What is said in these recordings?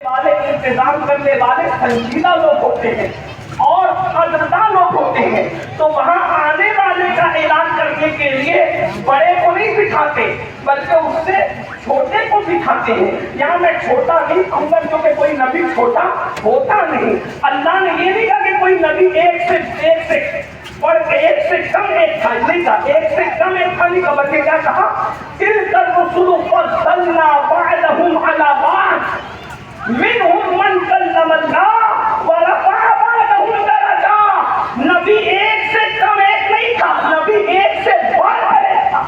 والے انتظام کرنے والے سنجیدہ لوگ ہوتے ہیں اور قدردان لوگ ہوتے ہیں، تو وہاں آنے والے کا اعلان کرنے کے لیے بڑے کو نہیں بٹھاتے بلکہ اس سے چھوٹے کو بٹھاتے ہیں۔ یہاں میں چھوٹا نہیں کہوں گا کیونکہ کوئی نبی چھوٹا ہوتا نہیں۔ اللہ نے یہ نہیں کہا کہ کوئی نبی ایک سے اور ایک سے کم ایک تھا، نہیں کہا ایک سے کم ایک تھا، نہیں کہا بلکہ کیا کہا تلک الرسل فضلنا بعضهم علی بعض منهم من کلم اللہ ورفع بعضهم درجات۔ نبی ایک سے کم ایک نہیں تھا، نبی ایک سے بڑھ کر ایک تھا،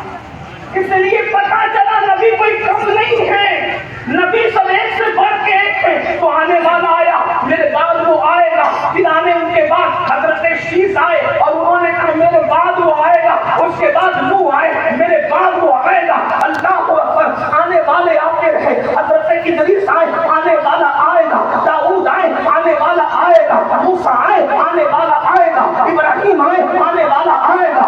اس لیے پتا چلا نبی کوئی کم نہیں ہے، نبی سب ایک سے بڑھ کے ایک ہے۔ تو آنے والا آیا، میرے بعد وہ آئے گا، پھر آنے ان کے بعد حضرت شیس آئے اور انہوں نے کہا میرے بعد وہ آئے گا، اس کے بعد نوح آئے، میرے بعد وہ آئے گا۔ اللہ اکبر، آنے والے آتے رہے، حضرت ادریس آئے، آنے والا آئے گا، داؤد آئے، آنے والا آئے گا، موسیٰ آئے، آنے والا آئے گا، ابراہیم آئے، آنے والا آئے گا،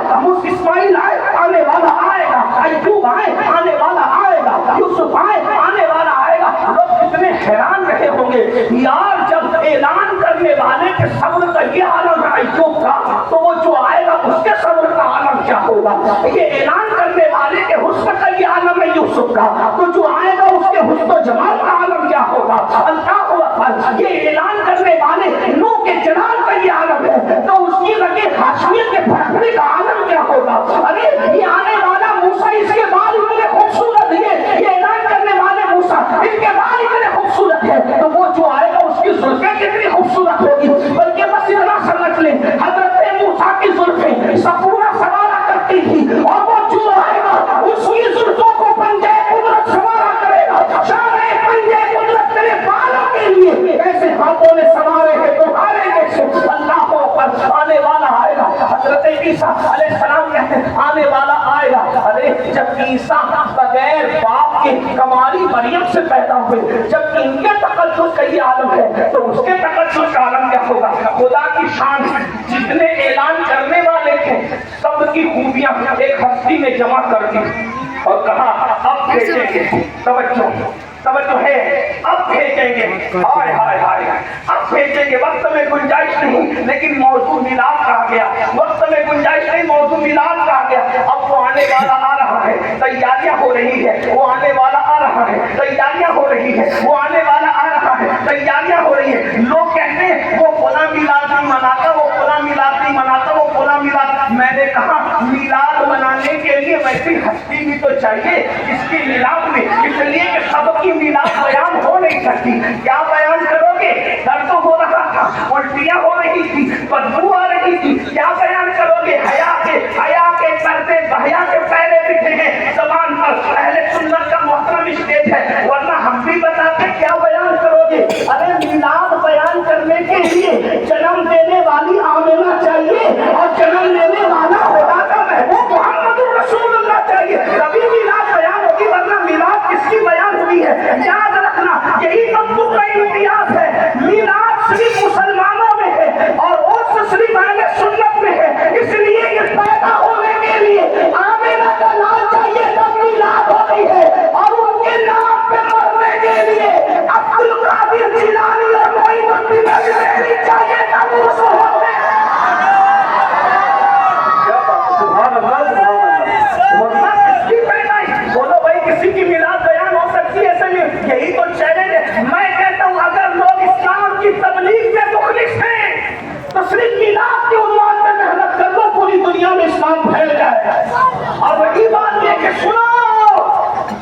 اسماعیل آئے، آنے والا آئے گا، ایوب آئے، آنے والا آئے گا، یوسف آئے، آنے والا آئے گا۔ لوگ کتنے حیران رہے ہوں گے یار، جب اعلان کرنے والے کے صبر کا یہ عالم ہے ایوب کا، تو وہ جو آئے گا اس کے صبر کا عالم کیا ہوگا؟ یہ اعلان کرنے والے کے حسن کا یہ عالم ہے یوسف کا، تو جو آئے گا اس کے حسن و جمال کا عالم کیا ہوگا؟ اللہ اکبر، یہ اعلان کرنے والے نوح کے جلال کا یہ عالم ہے، تو اس کی رگے ہاشمیت کے بھڑکنے کا عالم کیا ہوگا؟ ارے یہ آنے والا موسیٰ، اس کے بال اتنے خوبصورت ہے، یہ اعلان کرنے والے موسیٰ ان کے بال اتنے خوبصورت ہے، تو وہ جو آئے گا اس کی زلفیں کتنی خوبصورت ہوگی۔ بلکہ بس اتنا سمجھ لیں، حضرت موسیٰ کی زلفیں سپورا سوارا کرتی تھی، اور وہ جو آئے گا اس کی زلفوں کو پنجے قدرت سوارا کرے گا۔ شانے پنجے قدرت تیرے بالوں کے لیے ایسے ہاتھوں نے سوارے ہیں تمہارے جیسے۔ اللہ کو پر آنے والا آئے گا، حضرت عیسیٰ علیہ السلام کہتے ہیں آنے والا آئے گا۔ ارے جب عیسیٰ بغیر باپ کے کماری مریم سے پیدا ہوئے، جب ان کے تقدس کا یہ عالم ہے تو اس کے تقدس کا عالم کیا ہوگا؟ خدا کی شان جتنے اعلان کرنے والے تھے سب کی خوبیاں ایک ہستی میں جمع کر دی اور کہا اب بھیجیں گے، توجہ ہے، اب بھیجیں گے، ہائے ہائے ہائے اب بھیجیں گے۔ وقت میں گنجائش نہیں لیکن موضوع میلاد کہا گیا، وقت میں گنجائش نہیں موضوع میلاد کہا گیا۔ اب وہ آنے والا آ رہا ہے، تیاریاں ہو رہی ہے، وہ آنے والا آ رہا ہے، تیاریاں ہو رہی ہے، وہ آنے والا آ رہا ہے، تیاریاں ہو رہی ہے۔ لوگ کہتے ہیں وہ فلاں میلاد نہیں مناتا، وہ فلاں میلاد نہیں مناتا، وہ فلاں میلاد۔ میں نے کہا میلاد منانے کے لیے ویسی ہستی بھی تو چاہیے اس کی میلاد میں، اس لیے کہ سب کی میلاد بیان ہو نہیں سکتی۔ کیا بیان کرو گے؟ درد ہو رہا تھا، الٹیاں ہو رہی تھی، بدبو آ رہی تھی، کیا بیان کرو گے؟ حیا کے پردے حیا کے پہلے بٹھے ہیں زبان پر، اہل سنت کا محترم اسٹیج ہے، ورنہ ہم بھی بتاتے کیا بیان کرو گے؟ ارے میلاد بیان کرنے کے لیے جنم دینے والی آمنہ چاہیے اور جنم لینے والا خدا کا محبوب محمد رسول اللہ چاہیے، تبھی میلاد بیان ہوگی، ورنہ میلاد کس کی بیان ہوئی ہے؟ یاد رکھنا یہی تبدو کا امتیاز ہے، میلاد صرف مسلمانوں میں ہے اور عرس صرف اہل سنت میں ہے، اس لیے یہ پیدا ہونے کے لیے آمنہ کا نام چاہیے تب میلاد ہوتی ہے، اور ان کے نام پہ مرنے کے لیے عبد القادر جیلانی اور معین الدین اجمیری چاہیے تب عرس ہوتے ہیں۔ بولو بھائی کسی کی میلاد بیان ہو سکتی ہے ایسے میں؟ یہی تو چیلنج ہے۔ میں کہتا ہوں اگر لوگ اسلام کی تبلیغ میں مخلص ہیں تو صرف میلاد کے عنوان میں محنت کر دو، پوری دنیا میں اسلام پھیل جائے گا۔ اور وہی بات یہ کہ سنو،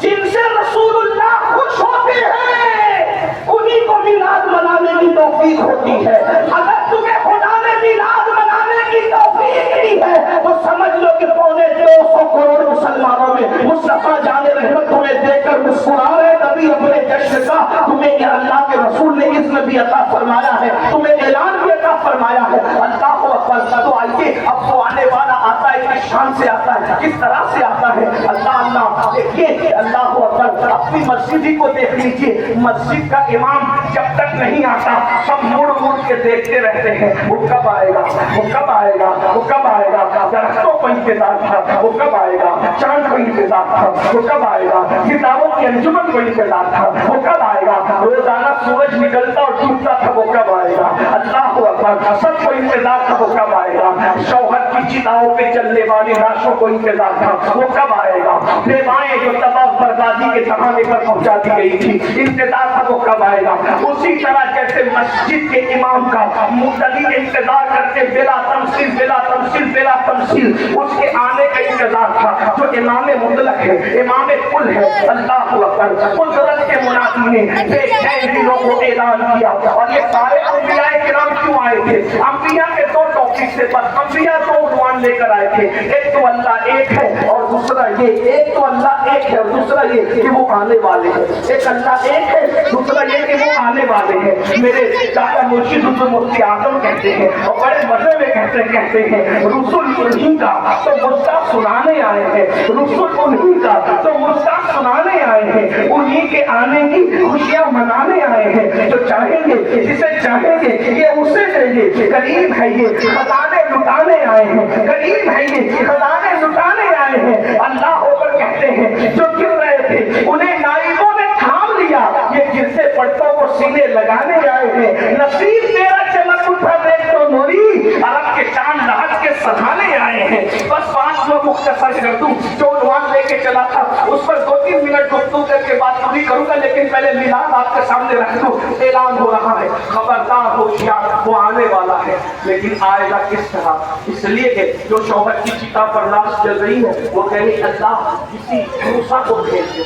جن سے رسول اللہ خوش ہوتے ہیں انہی کو میلاد منانے کی توفیق ہوتی ہے۔ اگر تمہیں خدا نے میلاد منانے کی توفیق دی ہے تو سمجھ لو کہ 250 کروڑ مسلمانوں میں مصطفیٰ جان رحمت تمہیں دیکھ کر مسکرا رہے، تبھی اپنے جشن کا تمہیں یہ اللہ کے رسول نے اذن بھی عطا فرمایا ہے، تمہیں اعلان بھی عطا فرمایا ہے۔ اللہ اکبر۔ تو آئیے اب تو آنے والا آتا ہے، کس شان سے آتا ہے، کس طرح سے آتا ہے۔ اللہ देखिए अल्लाह अकबर, अपनी मस्जिद ही को देख लीजिए, मस्जिद का इमाम जब तक नहीं आता सब मुड़ मुड़ के देखते रहते हैं, वो कब आएगा, वो कब आएगा, वो कब आएगा। दरख्तों को इंतजार था, वो कब आएगा। चांद को इंतजार था, वो कब आएगा। किताबों की अंजुमन को इंतजार था, वो कब आएगा। रोजाना सूरज निकलता और डूबता था, वो कब आएगा। अल्लाह अकबर, सबको इंतजार था, वो कब आएगा। शौहर की चिताओं पे चलने वाली लाशों को इंतजार था, वो कब आएगा। बेवाएं जो तबाह बर्बादी के जमाने पर पहुंचा दी गई थी, इंतजार था, वो कब आएगा। उसी तरह जैसे मस्जिद के इमाम का मुक्तदी इंतजार करते बिला तमसील बिला तमसील बिला तमसील उसके आने का इंतजार था, जो इमाम मुतलक है, इमाम कुल है। अल्लाह अकबर, कुदरत के मुनादी ने बेशकीमती दिनों को ऐलान किया। और ये सारे अंबिया किराम क्यों आए थे। अंबिया के दो टॉपिक से बस अंबिया दो उन्वान लेकर आए थे, एक तो अल्लाह एक है और दूसरा ये, एक तो अल्लाह एक है और दूसरा ये कि वो आने वाले हैं। एक अल्लाह एक है, दूसरा ये कि वो आने वाले हैं। मेरे दादा मुर्शिद हुजूर मुफ्ती आजम कहते हैं और बड़े मजे में कहते हैं रसूल उन्हीं का तो मुस्ताक सुनाने आए हैं, रसूल उन्हीं का तो मुस्ताक सुनाने आए हैं, उन्हीं के आने की खुशियां मनाने आए हैं। जो चाहेंगे जिसे चाहेंगे ये उसे देंगे। करीब है ये खजाने लुटाने आए हैं, करीब है ये खजाने लुटाने आए हैं। अल्लाह होकर कहते हैं जो गिर रहे थे उन्हें नाइबों ने थाम लिया, ये गिरते पड़तों को सीने लगाने आए हैं। नसीब तेरा चमक उठा देख तो नूरी, अरब के चांद रात के सधाने आए हैं। बस 5 लोग मुख्तसर कर दूं, जो उन्वान लेके चला था उस पर 2-3 मिनट गुफ्तगू करके बात पूरी करूंगा, लेकिन पहले मिलाद आपके सामने रख दूं। ऐलान हो रहा है, खबरदार होशियार, वो आने वाला है, लेकिन आएगा किस तरह। इसलिए कि जो शौहर की चिता पर लाश जल रही है वो कहे अल्लाह किसी मूसा को भेज दे।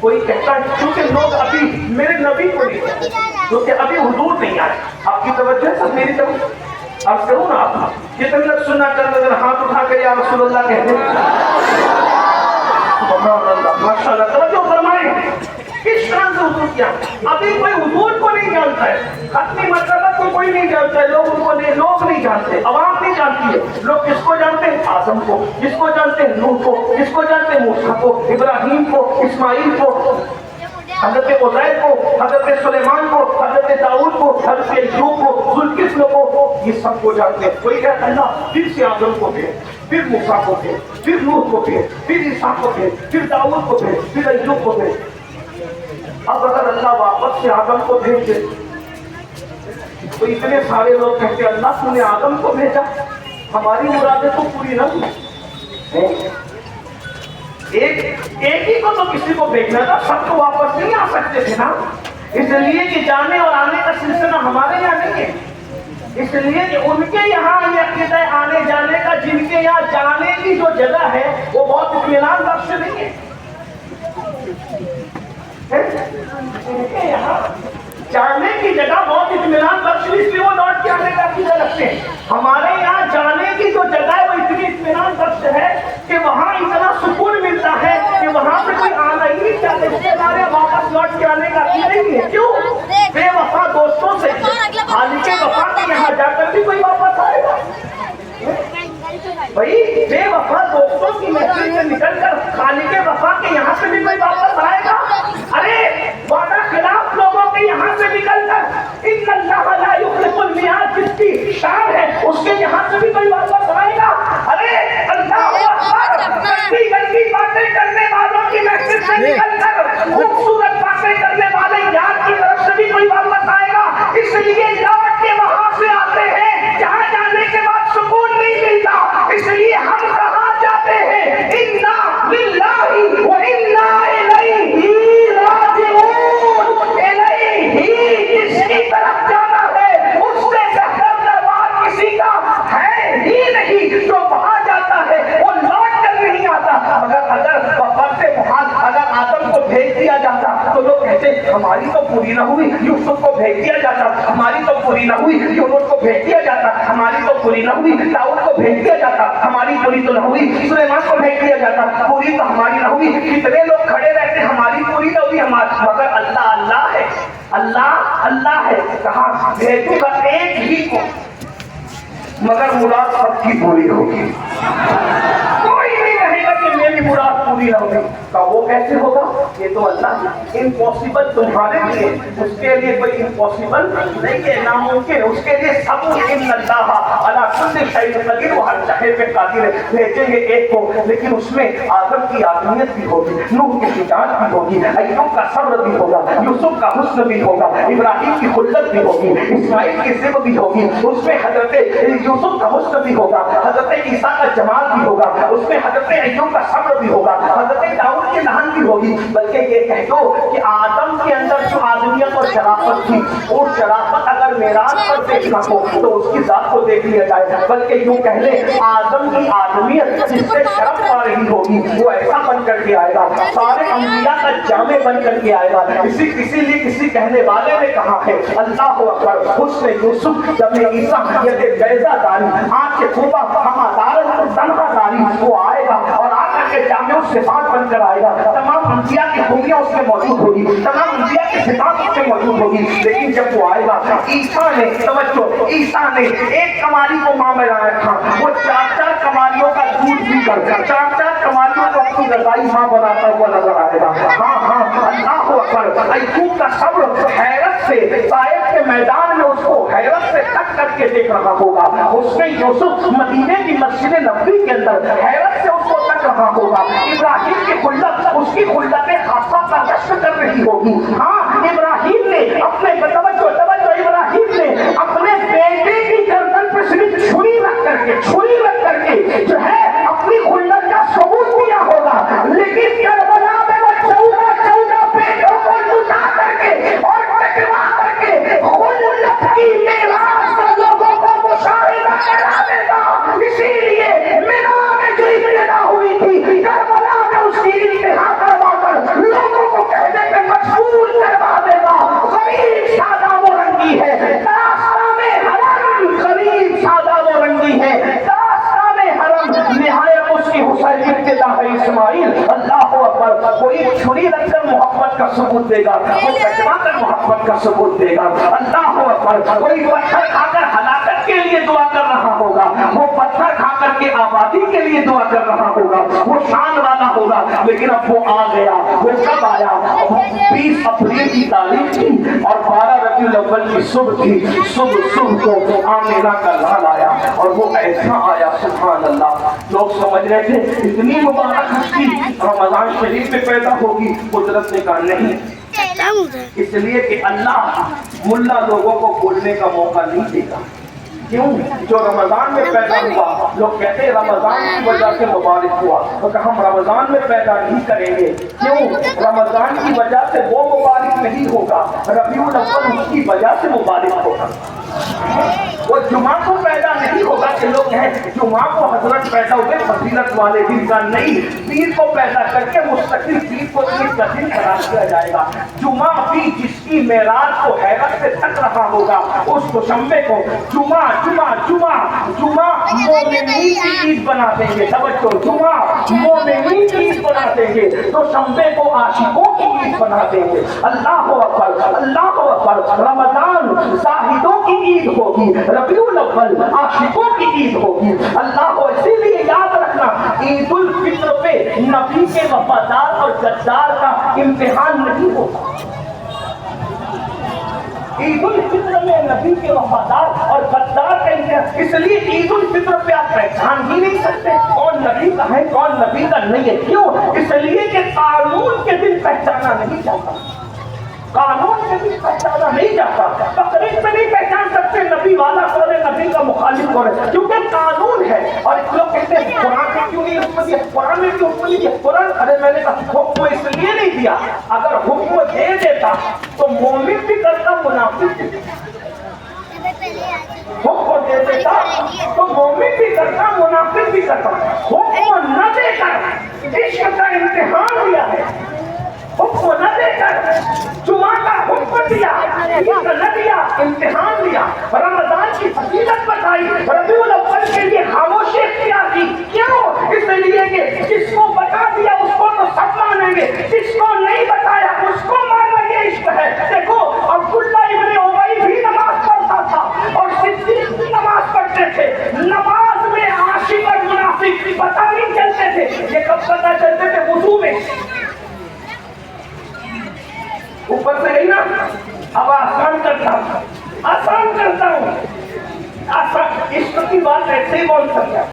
कोई कहता है क्योंकि लोग अभी मेरे नबी को नहीं कहते, क्योंकि अभी हुजूर नहीं आए। आपकी तवज्जो है सब मेरी तरफ, अर्ज करूं ना आप जितने लोग सुनना चाहते हैं हाथ उठा कर या रसूलुल्लाह कहते हैं। माशाअल्लाह, तवज्जो फरमाएं। किस तरह से हुजूर किया, अभी कोई हुजूर को नहीं जानता है, खत्मी मर्तबा को कोई नहीं जानता है, लोग नहीं जानते, अवाम नहीं जानती है। लोग किसको जानते हैं, आदम को, किसको जानते हैं, नूह को, किसको जानते हैं, मूसा को, इब्राहिम को, इस्माइल को, हजरत उज़ैर को, हजरत सुलेमान को, हजरत दाऊद को, हजरत अय्यूब को, जुल्किफ्ल को, ये सबको जानते हैं। कोई कहता है ना फिर से आदम को भेज, फिर मूसा को भेज, फिर नूह को भेज, फिर ईसा को भेज, फिर दाऊद को भेज, फिर अय्यूब को भेज। अब अगर अल्लाह वापस से आदम को भेज दे तो इतने सारे लोग कहते अल्लाह तूने आदम को भेजा, हमारी मुरादें तो पूरी न हुई। एक ही को तो किसी को भेजना था, सबको वापस नहीं आ सकते थे ना। इसलिए कि जाने और आने का सिलसिला हमारे यहाँ नहीं है, इसलिए कि उनके यहाँ ये अकीदा आने जाने का, जिनके यहाँ जाने की जो जगह है वो बहुत इत्मीनान बख्श नहीं है। इनके यहाँ जाने की जगह बहुत इत्मीनान बख्श, इसलिए वो लौट के आने का अकीदा रखते हैं। हमारे यहाँ जाने की जो जगह है वो इतनी इत्मीनान बख्श है कि वहाँ इतना सुकून मिलता है कि वहाँ से कोई आना ही नहीं चाहते, हमारे वापस लौट के आने का अकीदा नहीं है। क्यों? बेवफा दोस्तों से खालिके वफा के यहाँ जाकर भी कोई वापस आएगा भाई? बेवफा दोस्तों की महफिल से निकलकर खालिके वफा के यहाँ से भी कोई वापस आएगा? अरे वादा खिलाफ लोगों के यहाँ से निकलकर इन्नल्लाह ला युखलिफुल मिआद जिसकी शान है उसके यहाँ से भी कोई वापस आएगा? अरे अल्लाह अकबर, गंदी गंदी बातें करने वालों की महफिल से निकलकर खूबसूरत बातें करने वाले यार की तरफ से भी कोई वापस आएगा। इसलिए लौट के वहां से आते हैं जहाँ जाने के बाद सुकून नहीं मिलता। इसलिए हम कहाँ जाते हैं, इन्ना लिल्लाहि व इन्ना इलैहि राजिऊन। इलैहि जिसकी तरफ जाना है उससे बेहतर दरबार किसी का है ही नहीं। जो वहां जाता है वो लौट कर नहीं आता। अगर अगर आदम को भेज दिया जाता तो लोग कहते हमारी तो पूरी न हुई, यूसुफ को भेज दिया जाता हमारी तो पूरी न हुई, यूनुस को भेज दिया जाता हमारी तो पूरी न हुई, दाऊद को भेज दिया जाता हमारी पूरी तो न हुई, सुलेमान को भेज दिया जाता पूरी तो हमारी न हुई। कितने लोग खड़े रहते हमारी पूरी न हुई हमारी। मगर अल्लाह अल्लाह है, अल्लाह अल्लाह है, कहा भेजूंगा एक ही को, मगर मुराद सबकी पूरी होगी। कोई नहीं कहेगा कि मेरी मुराद पूरी न होगी। का वो कैसे होगा? ये तो अल्लाह इम्पॉसिबल तुम्हारे लिए, उसके लिए कोई इम्पॉसिबल नहीं है, नामुमकिन। उसके लिए सब इन्नल्लाह अला कुल्ली शैइन कदीर, वो हर चाहे पे कादिर है। भेजेंगे एक को, लेकिन उसमें आदम की आदमियत भी होगी, नूह की शिजाअत भी होगी, अय्यूब का सब्र भी होगा, यूसुफ का हुस्न भी होगा, इब्राहिम की खुल्लत भी होगी, इस्माइल की ज़िद भी होगी, उसमें हजरत यूसुफ का हुस्न भी होगा, हजरत ईसा का जमाल भी होगा, उसमें हजरत अय्यूब का सब्र भी होगा, हजरत दाऊद की लहन भी होगी। बल्कि ये कह दो कि आदम के अंदर जो आदमियत और शराफत थी, वो शराफत अगर मेराज पर देखना हो तो उसकी जात को देख लिया जाए। बल्कि यूं कह ले, आदम की आदमियत जिससे शर्म पा रही होगी, वो ऐसा बन करके आएगा, सारे अंबिया का जामे बन करके आएगा। इसीलिए किसी कहने वाले ने कहा है, अल्लाह अकबर, हुस्न यूसुफ जब ईसा ये जैजादारी आँख के खूबा हमादारन तनहादारी, वो आएगा और आकर के जामे सिफात बनकर आएगा। तमाम अंबिया की खूबियां उसमें मौजूद होगी, तमाम अंबिया की सिफात उसमें मौजूद होगी। लेकिन जब वो आएगा, ईसा ने तवज्जो, ईसा ने एक कमाली को मां में लाया था, वो 4 कमालियों का दूध पीकर 4 कमालियों को अपनी रजाई मां बनाता हुआ नजर आएगा। हाँ, अल्लाह अकबर। अय्यूब का सब्र हैरत से ताइफ के मैदान में उसको हैरत से तक करके देख रहा होगा। उसमें यूसुफ मदीने की मस्जिद नबवी के अंदर हैरत से उसको तक रहा होगा। इब्राहिम की खुल्लत उसकी खुल्लत खासा का गश्त कर रही होगी। हाँ, इब्राहिम ने अपने तवज्जो इब्राहिम ने अपने बेटे की गर्दन पर सिर्फ छुरी रख करके जो है अपनी खुल्लत का सबूत दिया होगा। लेकिन करबला में वो 14 बेटों को लुटा करके और टकरा करके खुल्लत की मेराज लोगों को मुशाहिदा करा देगा। इसीलिए मिना में जो इब्तिदा हुई थी, करबला में उसकी इंतहा करवा कर लोगों को कहने पे मजबूर करवा देगा। गरीब सादा वो रंगी है, रास्ता में हरम, गरीब सादा वो रंगी है, रास्ता में हरम, निहायत उसकी हुसैन इब्तिदा है इस्माइल। अल्लाह अकबर। कोई छुरी रखकर मोहब्बत का सबूत देगा, वो कटवा कर मोहब्बत का सबूत देगा। अल्लाह अकबर। कोई पत्थर खाकर हलाकत के लिए दुआ कर रहा होगा, वो पत्थर खाकर के आबादी के लिए दुआ कर रहा होगा, वो शान वाला होगा। लेकिन अब वो आ गया। वो कब आया? 20 अप्रैल की तारीख थी और 12 रबीउल अव्वल की सुबह थी। सुबह को आमिना का लाल आया और वो ऐसा आया, सुभान अल्लाह। लोग समझ रहे थे इतनी मुबारक हस्ती रमजान शरीफ में पैदा होगी, कुदरत ने कहा नहीं, इसलिए कि अल्लाह मुल्ला लोगों को बोलने का मौका नहीं देगा। क्यों? जो रमजान में पैदा हुआ, लोग कहते हैं रमजान की वजह से मुबारक हुआ, तो कहा हम रमजान में पैदा नहीं करेंगे। क्यों? रमजान की वजह से वो मुबारक नहीं होगा, रबीउल अव्वल उसकी वजह से मुबारक होगा। वो जुमा को पैदा नहीं होगा कि लोग कहें जुमा को हजरत पैदा हुए फजीलत वाले दिन का, नहीं, पीर को पैदा करके मुस्तकिल पीर को ईद का दिन करा दिया जाएगा। जुमा भी जिसकी मेराज को हैरत से तक रहा होगा, उस दुशंबे को जुमा मोमिनीन की ईद बना देंगे। तवज्जो, जुमा मोमिनीन की ईद बना देंगे, दुशंबे को आशिकों की ईद बना देंगे। अल्लाह अकबर, अल्लाह अकबर। रमजान जाहिदों की ईद होगी, रबीउल अव्वल आशिकों की ईद होगी। अल्लाह, इसीलिए याद रखना, ईद उल फित्र पे नबी के वफादार और गद्दार का इम्तिहान नहीं होगा। ईद उल फित्र में नबी के वफादार और गद्दार का इम्तिहान, इसलिए ईद उल फित्र पे आप पहचान ही नहीं सकते कौन नबी का है कौन नबी का नहीं है। क्यों? इसलिए कि कानून के दिन पहचाना नहीं जाता, कानून से भी पहचाना नहीं जाता। तकरीब में नहीं पहचान सकते नबी वाला कौन है, नबी का मुखालिफ कौन है, क्योंकि कानून है। और लोग कहते हैं कुरान में क्यों नहीं हुक्म दिया, कुरान में क्यों हुक्म नहीं दिया? कुरान, अरे मैंने कहा हुक्म इसलिए नहीं दिया, अगर हुक्म दे देता तो मोमिन भी करता, मुनाफिक भी। हुक्म दे देता तो मोमिन भी करता, मुनाफिक भी करता। हुक्म न देकर इश्क का इम्तिहान दिया है, हुक्म न देकर जुमा का हुक्म दिया, न दिया, इम्तिहान दिया। रमजान की फजीलत बताई, रबीउल अव्वल के लिए खामोशी इख्तियार की। क्यों? इसलिए कि जिसको बता दिया उसको तो सब मानेंगे, जिसको नहीं बताया उसको मानना ये इश्क है। देखो, अब्दुल्ला इब्न उबई भी नमाज पढ़ता था और सिद्दीक भी नमाज पढ़ते थे। नमाज में आशिक और मुनाफिक पता नहीं चलते थे, ये कब पता चलते थे? वुजू में। ऊपर से गई ना, अब आसान करता हूँ, आसान करता हूँ। आसान, इश्क की बात ऐसे ही बोल सकता है।